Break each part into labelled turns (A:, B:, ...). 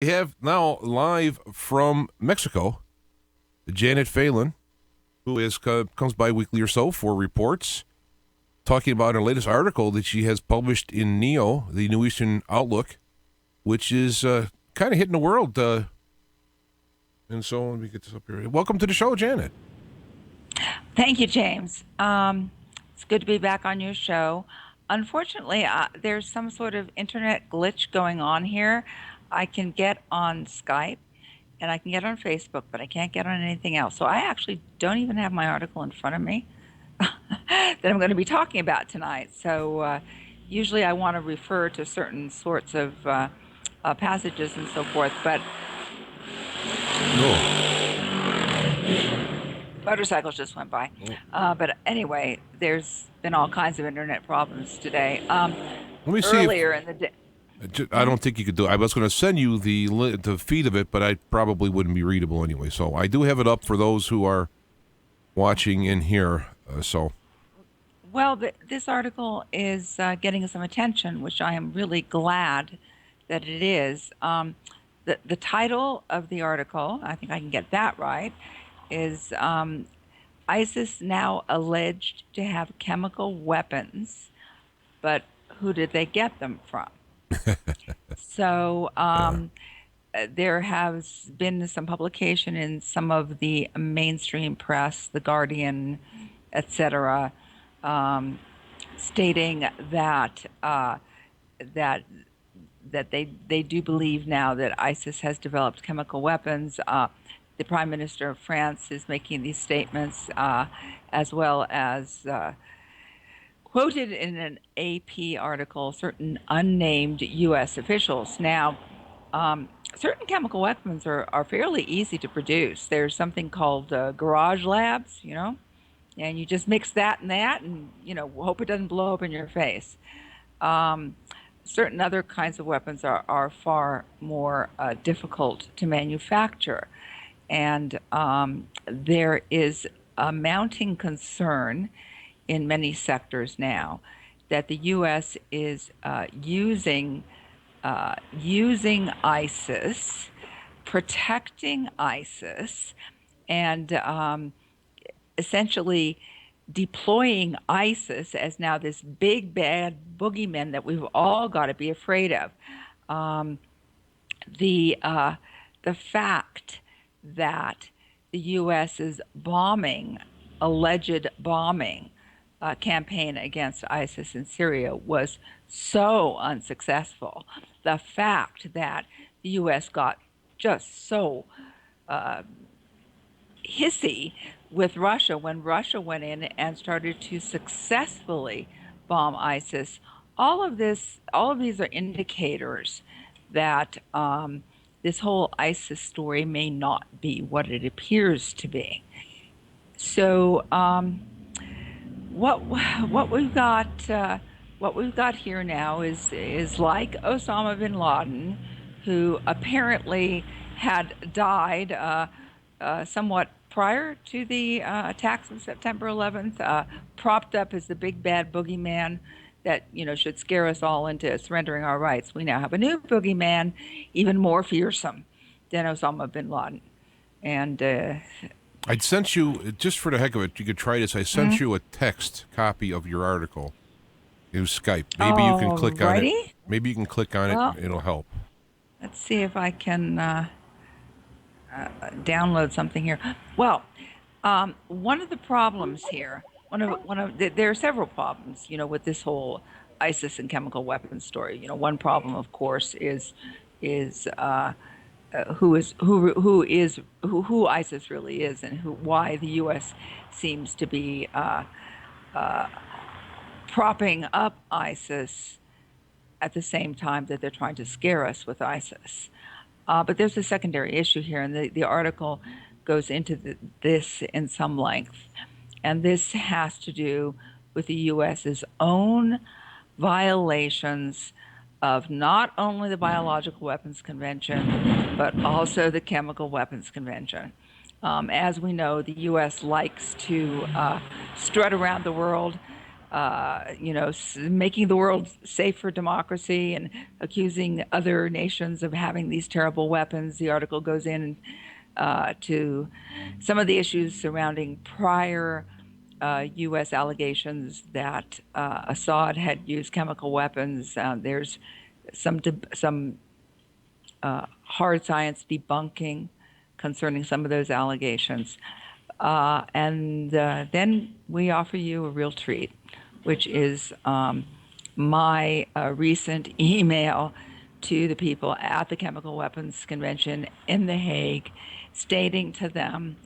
A: We have now live from Mexico, Janet Phelan, who comes by weekly or so for reports, talking about her latest article that she has published in NEO, the New Eastern Outlook, which is kind of hitting the world. And so let me get this up here. Welcome to the show, Janet.
B: Thank you, James. It's good to be back on your show. Unfortunately, there's some sort of internet glitch going on here. I can get on Skype and I can get on Facebook, but I can't get on anything else. So I actually don't even have my article in front of me that I'm going to be talking about tonight. So usually I want to refer to certain sorts of passages and so forth, but
A: No.
B: motorcycles just went by. But anyway, there's been all kinds of internet problems today.
A: Let me see if
B: Earlier in the day.
A: I don't think you could do it. I was going to send you the feed of it, but I probably wouldn't be readable anyway. So I do have it up for those who are watching in here.
B: Well, this article is getting some attention, which I am really glad that it is. The title of the article, I think I can get that right, is ISIS now alleged to have chemical weapons, but who did they get them from? So there has been some publication in some of the mainstream press, The Guardian, etc., stating that that they do believe now that ISIS has developed chemical weapons. The Prime Minister of France is making these statements, as well as quoted in an AP article certain unnamed U.S. officials. Now, certain chemical weapons are fairly easy to produce. There's something called garage labs, and you just mix that and hope it doesn't blow up in your face. Certain other kinds of weapons are far more difficult to manufacture. And there is a mounting concern in many sectors now that the U.S. is using ISIS, protecting ISIS, and essentially deploying ISIS as now this big bad boogeyman that we've all got to be afraid of. The fact that the U.S.'s alleged bombing campaign against ISIS in Syria was so unsuccessful. The fact that the U.S. got just so hissy with Russia when Russia went in and started to successfully bomb ISIS. All of these are indicators that this whole ISIS story may not be what it appears to be. So what we've got here now is like Osama bin Laden, who apparently had died somewhat prior to the attacks of September 11th, propped up as the big bad boogeyman that should scare us all into surrendering our rights. We now have a new boogeyman, even more fearsome than Osama bin Laden. And
A: I'd sent you, just for the heck of it, you could try this. I sent you a text copy of your article. It was Skype. Maybe you can click on it.
B: Alrighty.
A: Maybe you can click on
B: Well,
A: it. It'll help.
B: let's see if I can download something here. Well, one of the problems here, there are several problems, with this whole ISIS and chemical weapons story. One problem, of course, is who ISIS really is, and why the U.S. seems to be propping up ISIS at the same time that they're trying to scare us with ISIS. But there's a secondary issue here, and the article goes into this in some length. And this has to do with the U.S.'s own violations of not only the Biological Weapons Convention, but also the Chemical Weapons Convention. As we know, the U.S. likes to strut around the world making the world safe for democracy and accusing other nations of having these terrible weapons. The article goes in to some of the issues surrounding prior U.S. allegations that Assad had used chemical weapons. There's some hard science debunking concerning some of those allegations. And then we offer you a real treat, which is my recent email to the people at the Chemical Weapons Convention in The Hague, stating to them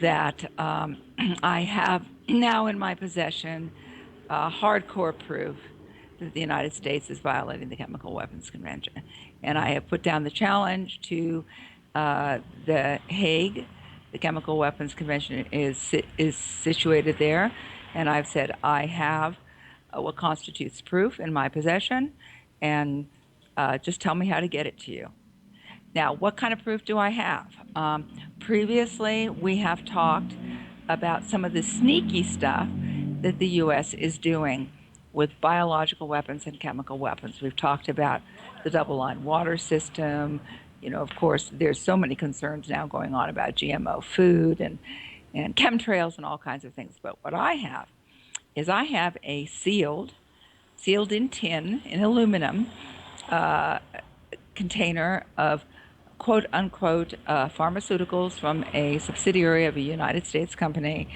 B: that I have now in my possession hardcore proof that the United States is violating the Chemical Weapons Convention. And I have put down the challenge to The Hague. The Chemical Weapons Convention is situated there. And I've said I have what constitutes proof in my possession, and just tell me how to get it to you. Now, what kind of proof do I have? Previously, we have talked about some of the sneaky stuff that the U.S. is doing with biological weapons and chemical weapons. We've talked about the double-line water system. Of course, there's so many concerns now going on about GMO food and chemtrails and all kinds of things. But what I have is I have a sealed in tin, in aluminum, container of quote unquote pharmaceuticals from a subsidiary of a United States company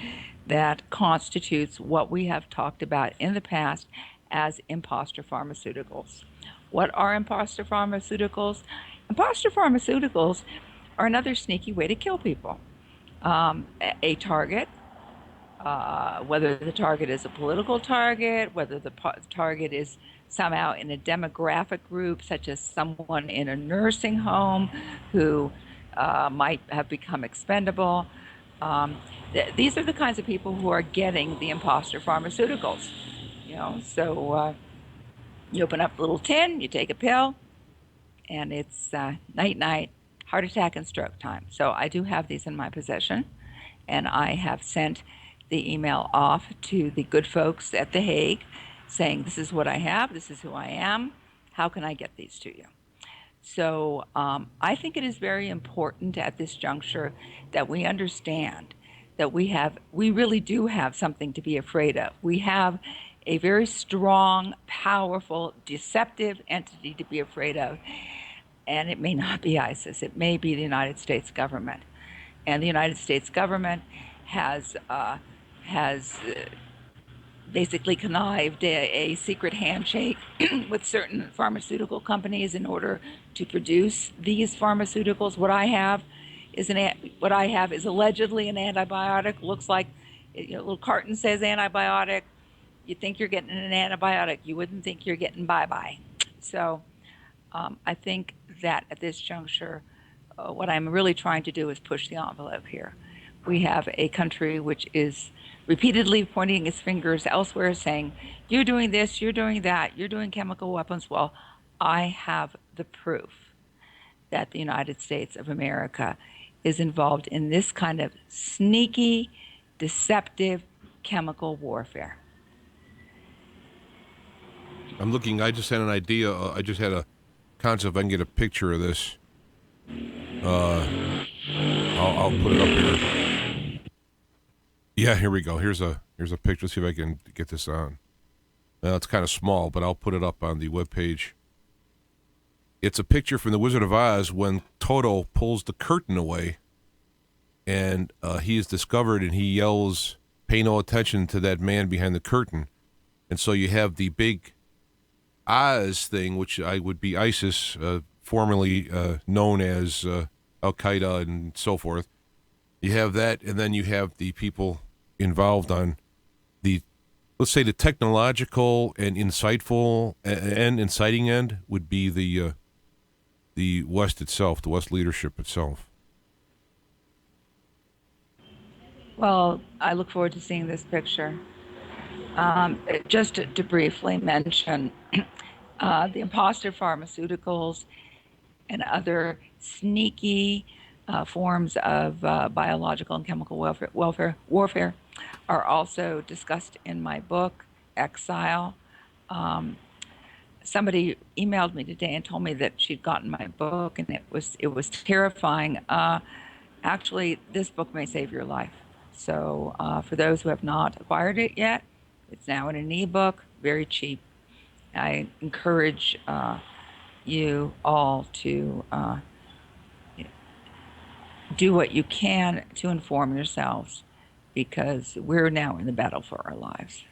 B: that constitutes what we have talked about in the past as imposter pharmaceuticals. What are imposter pharmaceuticals? Imposter pharmaceuticals are another sneaky way to kill people. A target, whether the target is a political target, whether the target is somehow in a demographic group, such as someone in a nursing home who might have become expendable. These are the kinds of people who are getting the imposter pharmaceuticals. So you open up a little tin, you take a pill, and it's night, heart attack and stroke time. So I do have these in my possession, and I have sent the email off to the good folks at The Hague saying, this is what I have, this is who I am, how can I get these to you? So I think it is very important at this juncture that we understand that we really do have something to be afraid of. We have a very strong, powerful, deceptive entity to be afraid of, and it may not be ISIS, it may be the United States government. And the United States government has basically connived a secret handshake with certain pharmaceutical companies in order to produce these pharmaceuticals. What I have is allegedly an antibiotic. Looks like a little carton says antibiotic. You think you're getting an antibiotic. You wouldn't think you're getting bye-bye. So I think that at this juncture, what I'm really trying to do is push the envelope here. We have a country which is repeatedly pointing its fingers elsewhere, saying, you're doing this, you're doing that, you're doing chemical weapons. Well, I have the proof that the United States of America is involved in this kind of sneaky, deceptive chemical warfare.
A: I'm looking, I just had an idea. I just had a concept. I can get a picture of this. I'll put it up here. Yeah, here we go. Here's a picture. Let's see if I can get this on. Well, it's kind of small, but I'll put it up on the webpage. It's a picture from The Wizard of Oz when Toto pulls the curtain away, and he is discovered, and he yells, "Pay no attention to that man behind the curtain." And so you have the big Oz thing, which would be ISIS, formerly known as Al-Qaeda and so forth. You have that, and then you have the people involved on the, let's say, the technological and insightful and inciting end would be the West itself, the West leadership itself.
B: Well, I look forward to seeing this picture. Just to briefly mention, the imposter pharmaceuticals and other sneaky forms of biological and chemical warfare are also discussed in my book, exile. Somebody emailed me today and told me that she'd gotten my book, and it was terrifying. Actually, this book may save your life. So for those who have not acquired it yet, it's now in an ebook, very cheap. I encourage you all to do what you can to inform yourselves, because we're now in the battle for our lives.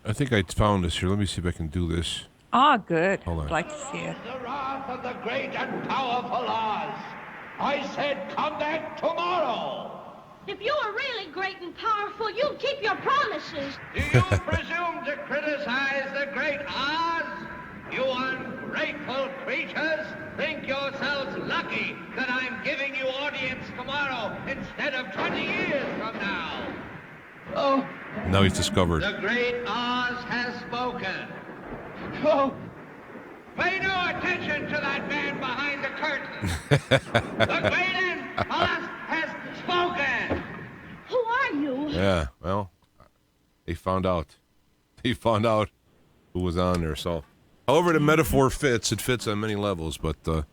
A: I think I found this here. Let me see if I can do this.
B: Ah, good.
A: Hold on.
B: I'd like to see it.
C: The wrath of the great and powerful Oz. I said come back tomorrow.
D: If you were really great and powerful, you'd keep your promises.
C: Do you presume to criticize the great Oz? You ungrateful creatures think yourselves lucky that I'm giving you audience tomorrow instead of 20 years from now. Oh,
A: Now he's discovered.
C: the great Oz has spoken. Oh. Pay no attention to that man behind the curtain. The great Oz has spoken.
D: Who are you?
A: Yeah, well, they found out. They found out who was on there. So, however the metaphor fits, it fits on many levels. But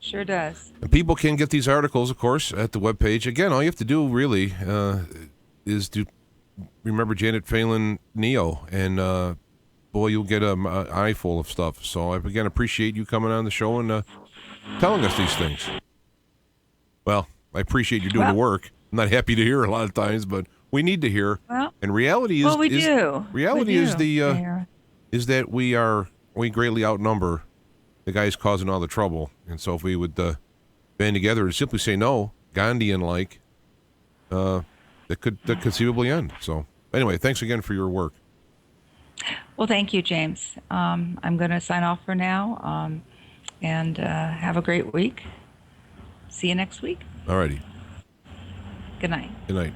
B: Sure does.
A: and people can get these articles, of course, at the webpage. Again, all you have to do really is to remember Janet Phelan Neo, and boy, you'll get an eye full of stuff. So I again appreciate you coming on the show and telling us these things. Well, I appreciate you doing the work. I'm not happy to hear a lot of times, but we need to hear.
B: Well,
A: and reality is
B: well, we
A: is,
B: do.
A: reality
B: We
A: is
B: do,
A: the
B: Mayor.
A: is that we greatly outnumber the guys causing all the trouble. And so if we would band together and simply say no, Gandhian like, that could conceivably end. So anyway, thanks again for your work.
B: Well, thank you, James. I'm going to sign off for now, and have a great week. See you next week.
A: All righty.
B: Good night.
A: Good night.